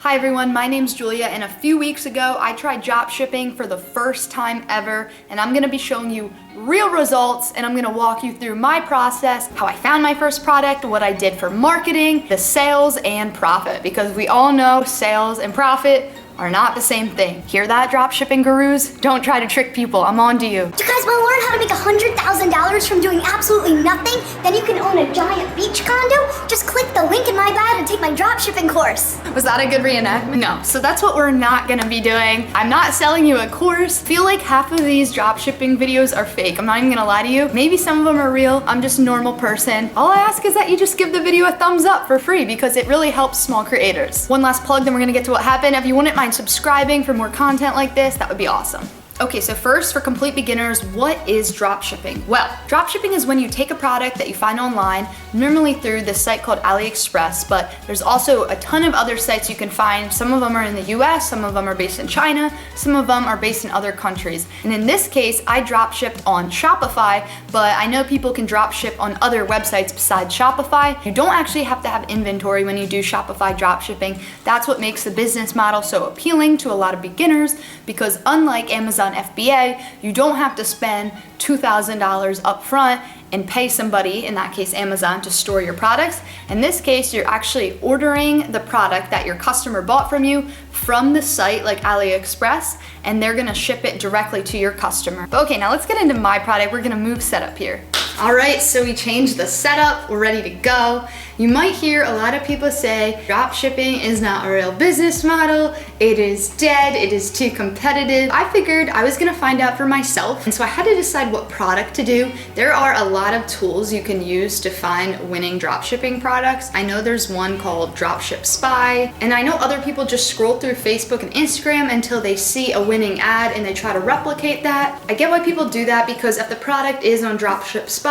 Hi everyone, my name's Julia, and a few weeks ago I tried drop shipping for the first time ever, and I'm gonna be showing you real results, and I'm gonna walk you through my process, how I found my first product, what I did for marketing, the sales and profit, because we all know sales and profit are not the same thing. Hear that, drop shipping gurus? Don't try to trick people, I'm on to you. You guys wanna learn how to make $100,000 from doing absolutely nothing? Then you can own a giant beach condo? Just click the link in my bio to take my drop shipping course. Was that a good reenactment? No, so that's what we're not gonna be doing. I'm not selling you a course. I feel like half of these drop shipping videos are fake. I'm not even gonna lie to you. Maybe some of them are real. I'm just a normal person. All I ask is that you just give the video a thumbs up for free because it really helps small creators. One last plug, then we're gonna get to what happened. If you wouldn't mind subscribing for more content like this, that would be awesome. Okay, so first, for complete beginners, what is drop shipping? Well, drop shipping is when you take a product that you find online, normally through this site called AliExpress, but there's also a ton of other sites you can find. Some of them are in the US, some of them are based in China, some of them are based in other countries. And in this case, I drop shipped on Shopify, but I know people can drop ship on other websites besides Shopify. You don't actually have to have inventory when you do Shopify drop shipping. That's what makes the business model so appealing to a lot of beginners, because unlike Amazon FBA, you don't have to spend $2,000 up front and pay somebody, in that case Amazon, to store your products. In this case, you're actually ordering the product that your customer bought from you from the site like AliExpress, and they're gonna ship it directly to your customer. Okay, now let's get into my product. We're gonna move setup here. All right, so we changed the setup, we're ready to go. You might hear a lot of people say, drop shipping is not a real business model, it is dead, it is too competitive. I figured I was gonna find out for myself, and so I had to decide what product to do. There are a lot of tools you can use to find winning drop shipping products. I know there's one called Dropship Spy, and I know other people just scroll through Facebook and Instagram until they see a winning ad and they try to replicate that. I get why people do that, because if the product is on Dropship Spy,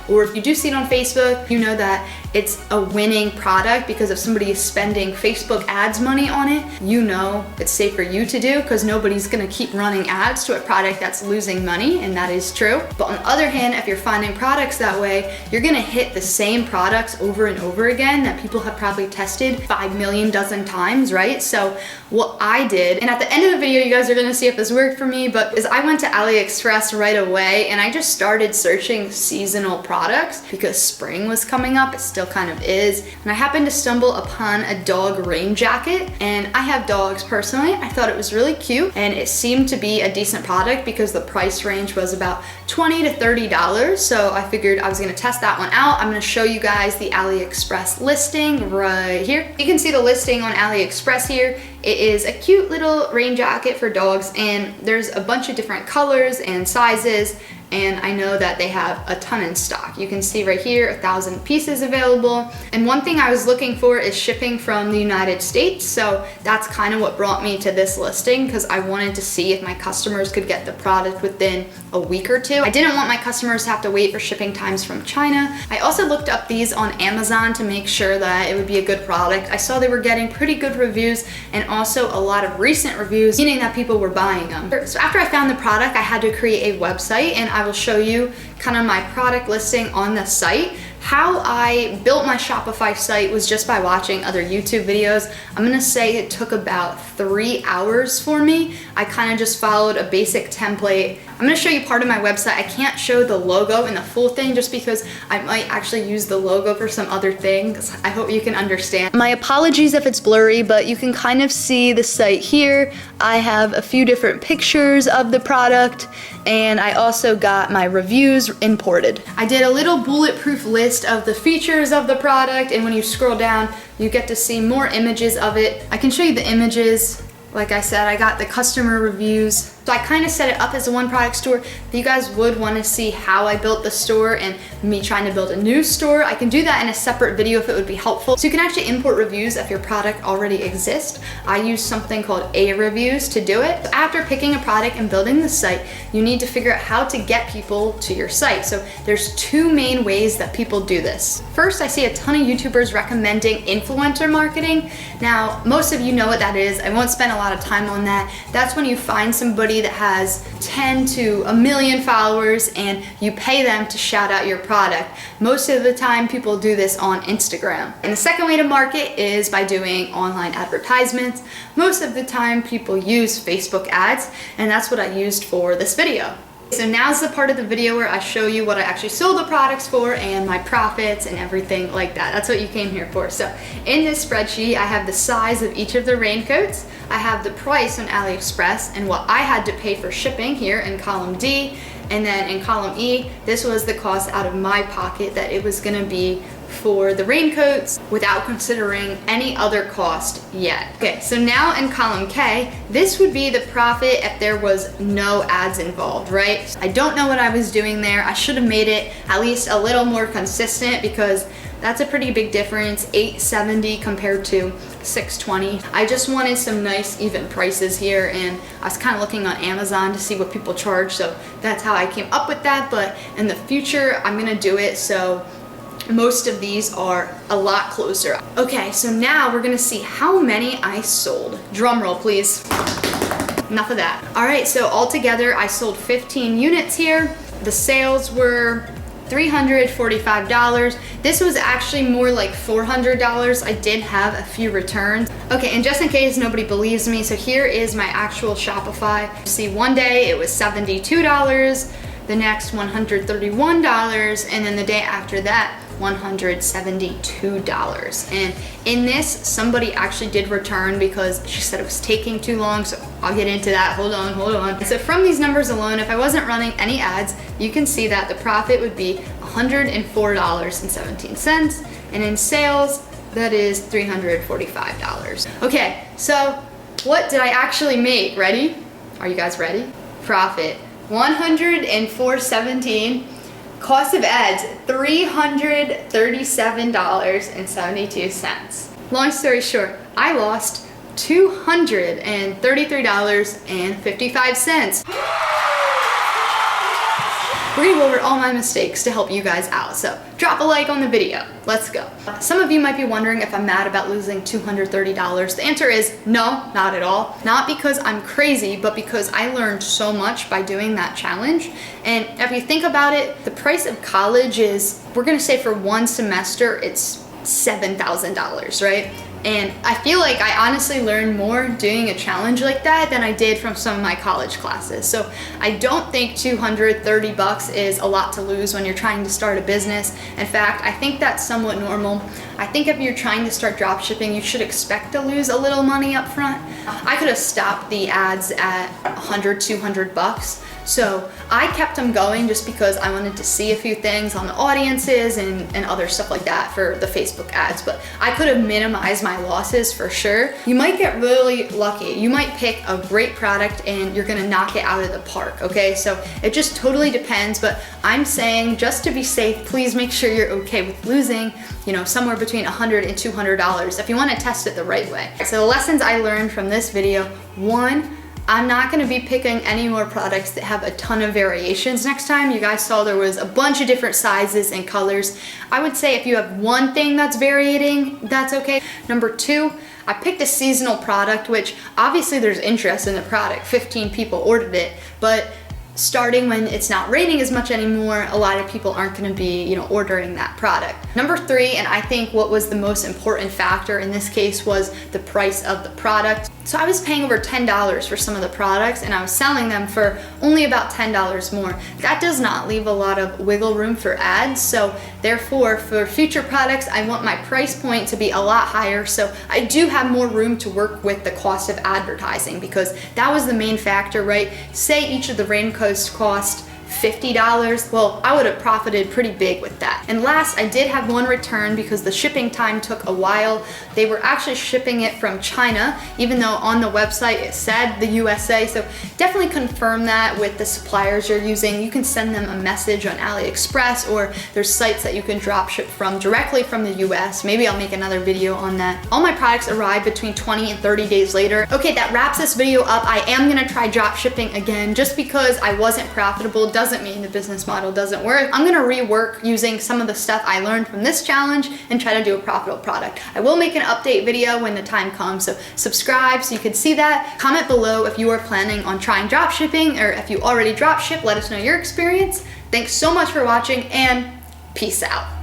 or if you do see it on Facebook, you know that it's a winning product, because if somebody is spending Facebook ads money on it, you know it's safe for you to do, because nobody's gonna keep running ads to a product that's losing money, and that is true. But on the other hand, if you're finding products that way, you're gonna hit the same products over and over again that people have probably tested 5 million dozen times, right? So what I did, and at the end of the video, you guys are gonna see if this worked for me, but is I went to AliExpress right away and I just started searching seasonal products because spring was coming up. It still kind of is. And I happened to stumble upon a dog rain jacket, and I have dogs personally. I thought it was really cute, and it seemed to be a decent product because the price range was about $20 to $30. So I figured I was gonna test that one out. I'm gonna show you guys the AliExpress listing right here. You can see the listing on AliExpress here. It is a cute little rain jacket for dogs, and there's a bunch of different colors and sizes, and I know that they have a ton in stock. You can see right here, 1,000 pieces available. And one thing I was looking for is shipping from the United States, so that's kind of what brought me to this listing, because I wanted to see if my customers could get the product within a week or two. I didn't want my customers to have to wait for shipping times from China. I also looked up these on Amazon to make sure that it would be a good product. I saw they were getting pretty good reviews, and also a lot of recent reviews, meaning that people were buying them. So after I found the product, I had to create a website, and I will show you kind of my product listing on the site. How I built my Shopify site was just by watching other YouTube videos. I'm gonna say it took about 3 hours for me. I kind of just followed a basic template. I'm gonna show you part of my website. I can't show the logo and the full thing just because I might actually use the logo for some other things. I hope you can understand. My apologies if it's blurry, but you can kind of see the site here. I have a few different pictures of the product, and I also got my reviews imported. I did a little bulletproof list of the features of the product, and when you scroll down, you get to see more images of it. I can show you the images. Like I said, I got the customer reviews. So I kind of set it up as a one product store. If you guys would want to see how I built the store and me trying to build a new store, I can do that in a separate video if it would be helpful. So you can actually import reviews if your product already exists. I use something called A-Reviews to do it. After picking a product and building the site, you need to figure out how to get people to your site. So there's two main ways that people do this. First, I see a ton of YouTubers recommending influencer marketing. Now, most of you know what that is. I won't spend a lot of time on that. That's when you find somebody somebody that has 10 to a million followers and you pay them to shout out your product. Most of the time people do this on Instagram. And the second way to market is by doing online advertisements. Most of the time people use Facebook ads, and that's what I used for this video. So now's the part of the video where I show you what I actually sold the products for and my profits and everything like that. That's what you came here for. So in this spreadsheet, I have the size of each of the raincoats. I have the price on AliExpress and what I had to pay for shipping here in column D. And then in column E, this was the cost out of my pocket that it was gonna be for the raincoats without considering any other cost yet. Okay, so now in column K, this would be the profit if there was no ads involved, right? I don't know what I was doing there. I should have made it at least a little more consistent because that's a pretty big difference, $8.70 compared to $6.20. I just wanted some nice even prices here, and I was kind of looking on Amazon to see what people charge, so that's how I came up with that. But in the future, I'm gonna do it so most of these are a lot closer. Okay, so now we're gonna see how many I sold. Drum roll, please. Enough of that. All right, so altogether I sold 15 units here. The sales were $345. This was actually more like $400. I did have a few returns. Okay, and just in case nobody believes me, so here is my actual Shopify. See, one day it was $72, the next $131, and then the day after that, $172. And in this, somebody actually did return because she said it was taking too long, so I'll get into that. Hold on. So from these numbers alone, if I wasn't running any ads, you can see that the profit would be $104.17, and in sales, that is $345. Okay, so what did I actually make? Ready? Are you guys ready? Profit, $104.17. Cost of ads, $337.72. Long story short, I lost $233.55. We're gonna go over all my mistakes to help you guys out, so drop a like on the video. Let's go. Some of you might be wondering if I'm mad about losing $230. The answer is no, not at all. Not because I'm crazy, but because I learned so much by doing that challenge. And if you think about it, the price of college is, we're gonna say for one semester, it's $7,000, right? And I feel like I honestly learned more doing a challenge like that than I did from some of my college classes. So I don't think $230 is a lot to lose when you're trying to start a business. In fact, I think that's somewhat normal. I think if you're trying to start drop shipping, you should expect to lose a little money up front. I could have stopped the ads at $100, $200. So I kept them going just because I wanted to see a few things on the audiences and other stuff like that for the Facebook ads, but I could have minimized my losses for sure. You might get really lucky. You might pick a great product and you're gonna knock it out of the park, okay? So it just totally depends, but I'm saying just to be safe, please make sure you're okay with losing, you know, somewhere between $100 and $200 if you wanna test it the right way. So the lessons I learned from this video, one, I'm not gonna be picking any more products that have a ton of variations next time. You guys saw there was a bunch of different sizes and colors. I would say if you have one thing that's varying, that's okay. Number two, I picked a seasonal product, which obviously there's interest in the product. 15 people ordered it, but starting when it's not raining as much anymore, a lot of people aren't gonna be, you know, ordering that product. Number three, and I think what was the most important factor in this case was the price of the product. So I was paying over $10 for some of the products and I was selling them for only about $10 more. That does not leave a lot of wiggle room for ads. So therefore, for future products, I want my price point to be a lot higher. So I do have more room to work with the cost of advertising because that was the main factor, right? Say each of the raincoats cost $50, well, I would have profited pretty big with that. And last, I did have one return because the shipping time took a while. They were actually shipping it from China, even though on the website it said the USA, so definitely confirm that with the suppliers you're using. You can send them a message on AliExpress, or there's sites that you can drop ship from directly from the US. Maybe I'll make another video on that. All my products arrive between 20 and 30 days later. Okay, that wraps this video up. I am gonna try drop shipping again just because I wasn't profitable. doesn't mean the business model doesn't work. I'm gonna rework using some of the stuff I learned from this challenge and try to do a profitable product. I will make an update video when the time comes, so subscribe so you can see that. Comment below if you are planning on trying dropshipping, or if you already dropship, let us know your experience. Thanks so much for watching, and peace out.